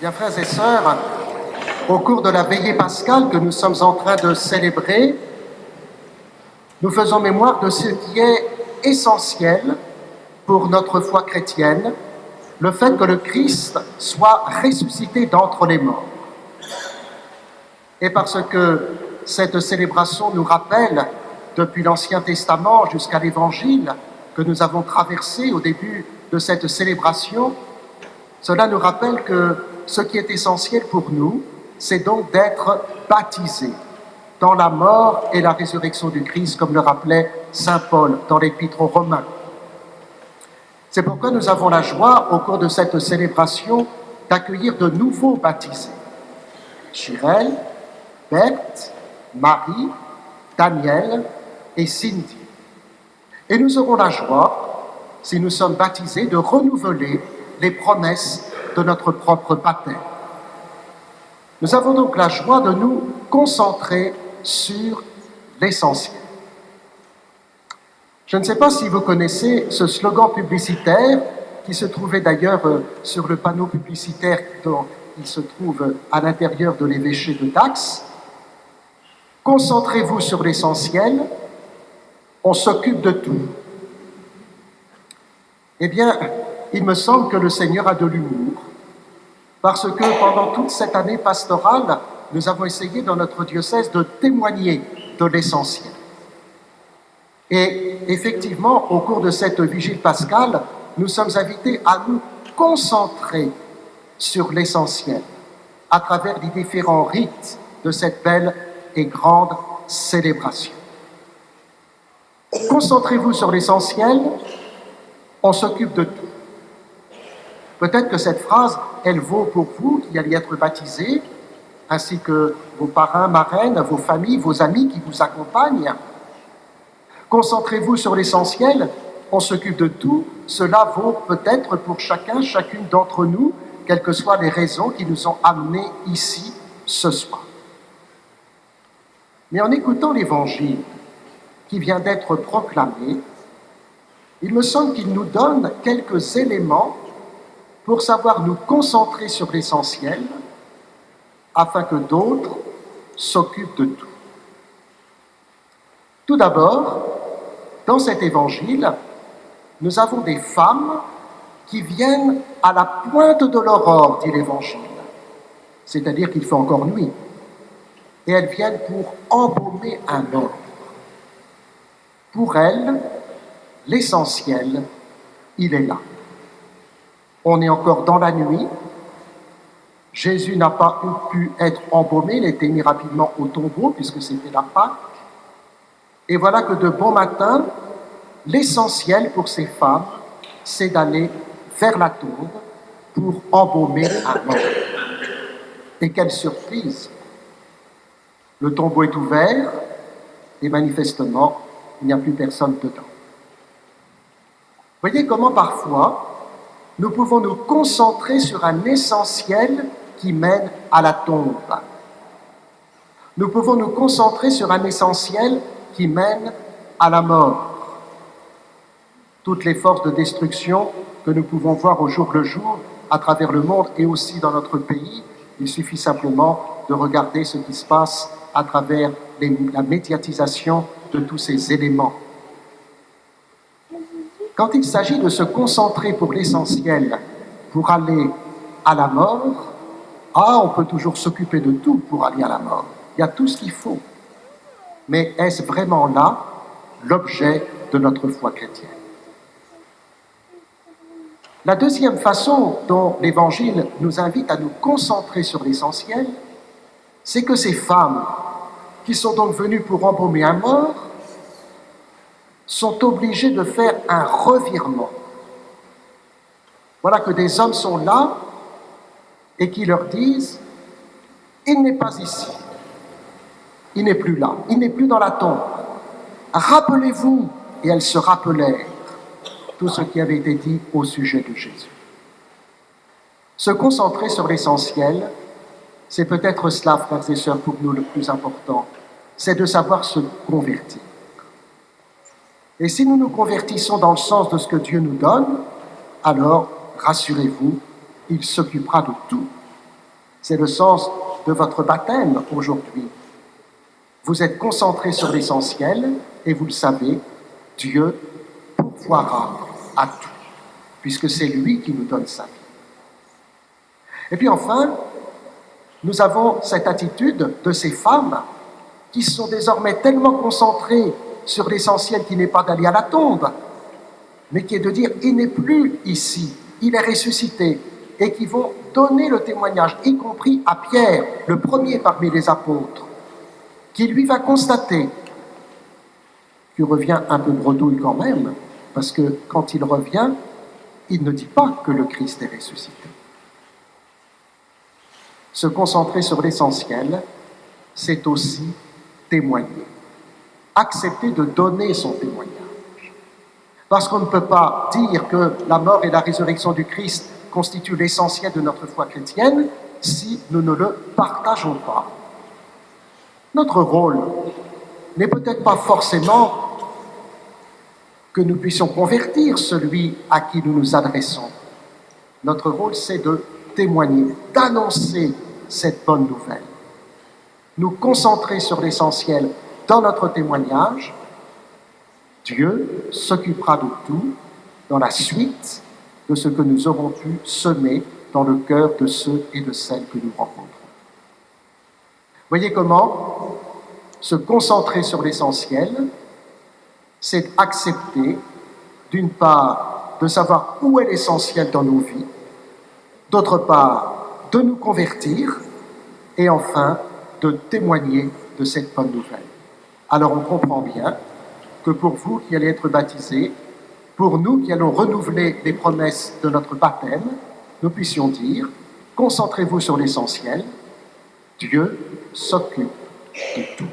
Bien, frères et sœurs, au cours de la veillée pascale que nous sommes en train de célébrer, nous faisons mémoire de ce qui est essentiel pour notre foi chrétienne, le fait que le Christ soit ressuscité d'entre les morts. Et parce que cette célébration nous rappelle, depuis l'Ancien Testament jusqu'à l'Évangile que nous avons traversé au début de cette célébration, cela nous rappelle que ce qui est essentiel pour nous, c'est donc d'être baptisés dans la mort et la résurrection du Christ, comme le rappelait saint Paul dans l'Épître aux Romains. C'est pourquoi nous avons la joie, au cours de cette célébration, d'accueillir de nouveaux baptisés. Chirel, Berthe, Marie, Daniel et Cindy. Et nous aurons la joie, si nous sommes baptisés, de renouveler les promesses de notre propre baptême. Nous avons donc la joie de nous concentrer sur l'essentiel. Je ne sais pas si vous connaissez ce slogan publicitaire qui se trouvait d'ailleurs sur le panneau publicitaire dont il se trouve à l'intérieur de l'évêché de Dax. Concentrez-vous sur l'essentiel, on s'occupe de tout. Eh bien, il me semble que le Seigneur a de l'humour, parce que pendant toute cette année pastorale, nous avons essayé dans notre diocèse de témoigner de l'essentiel. Et effectivement, au cours de cette vigile pascale, nous sommes invités à nous concentrer sur l'essentiel, à travers les différents rites de cette belle et grande célébration. Concentrez-vous sur l'essentiel, on s'occupe de tout. Peut-être que cette phrase, elle vaut pour vous qui allez être baptisés, ainsi que vos parrains, marraines, vos familles, vos amis qui vous accompagnent. Concentrez-vous sur l'essentiel, on s'occupe de tout. Cela vaut peut-être pour chacun, chacune d'entre nous, quelles que soient les raisons qui nous ont amenés ici ce soir. Mais en écoutant l'Évangile qui vient d'être proclamé, il me semble qu'il nous donne quelques éléments pour savoir nous concentrer sur l'essentiel, afin que d'autres s'occupent de tout. Tout d'abord, dans cet évangile, nous avons des femmes qui viennent à la pointe de l'aurore, dit l'évangile, c'est-à-dire qu'il fait encore nuit, et elles viennent pour embaumer un mort. Pour elles, l'essentiel, il est là. On est encore dans la nuit. Jésus n'a pas pu être embaumé, il était mis rapidement au tombeau puisque c'était la Pâque. Et voilà que de bon matin, l'essentiel pour ces femmes, c'est d'aller vers la tombe pour embaumer un mort. Et quelle surprise! Le tombeau est ouvert et manifestement, il n'y a plus personne dedans. Voyez comment parfois, nous pouvons nous concentrer sur un essentiel qui mène à la tombe. Nous pouvons nous concentrer sur un essentiel qui mène à la mort. Toutes les forces de destruction que nous pouvons voir au jour le jour à travers le monde et aussi dans notre pays, il suffit simplement de regarder ce qui se passe à travers la médiatisation de tous ces éléments. Quand il s'agit de se concentrer pour l'essentiel, pour aller à la mort, on peut toujours s'occuper de tout pour aller à la mort. Il y a tout ce qu'il faut. Mais est-ce vraiment là l'objet de notre foi chrétienne? La deuxième façon dont l'Évangile nous invite à nous concentrer sur l'essentiel, c'est que ces femmes, qui sont donc venues pour embaumer un mort, sont obligés de faire un revirement. Voilà que des hommes sont là et qui leur disent « Il n'est pas ici, il n'est plus là, il n'est plus dans la tombe. Rappelez-vous » et elles se rappelèrent tout ce qui avait été dit au sujet de Jésus. Se concentrer sur l'essentiel, c'est peut-être cela, frères et sœurs, pour nous le plus important, c'est de savoir se convertir. Et si nous nous convertissons dans le sens de ce que Dieu nous donne, alors, rassurez-vous, il s'occupera de tout. C'est le sens de votre baptême aujourd'hui. Vous êtes concentrés sur l'essentiel et vous le savez, Dieu pourvoira à tout, puisque c'est lui qui nous donne sa vie. Et puis enfin, nous avons cette attitude de ces femmes qui sont désormais tellement concentrées sur l'essentiel qui n'est pas d'aller à la tombe, mais qui est de dire, il n'est plus ici, il est ressuscité, et qui vont donner le témoignage, y compris à Pierre, le premier parmi les apôtres, qui lui va constater, qui revient un peu bredouille quand même, parce que quand il revient, il ne dit pas que le Christ est ressuscité. Se concentrer sur l'essentiel, c'est aussi témoigner. Accepter de donner son témoignage. Parce qu'on ne peut pas dire que la mort et la résurrection du Christ constituent l'essentiel de notre foi chrétienne si nous ne le partageons pas. Notre rôle n'est peut-être pas forcément que nous puissions convertir celui à qui nous nous adressons. Notre rôle, c'est de témoigner, d'annoncer cette bonne nouvelle. Nous concentrer sur l'essentiel dans notre témoignage. Dieu s'occupera de tout dans la suite de ce que nous aurons pu semer dans le cœur de ceux et de celles que nous rencontrons. Voyez comment se concentrer sur l'essentiel, c'est accepter, d'une part, de savoir où est l'essentiel dans nos vies, d'autre part, de nous convertir, et enfin, de témoigner de cette bonne nouvelle. Alors on comprend bien que pour vous qui allez être baptisés, pour nous qui allons renouveler les promesses de notre baptême, nous puissions dire, concentrez-vous sur l'essentiel, Dieu s'occupe de tout.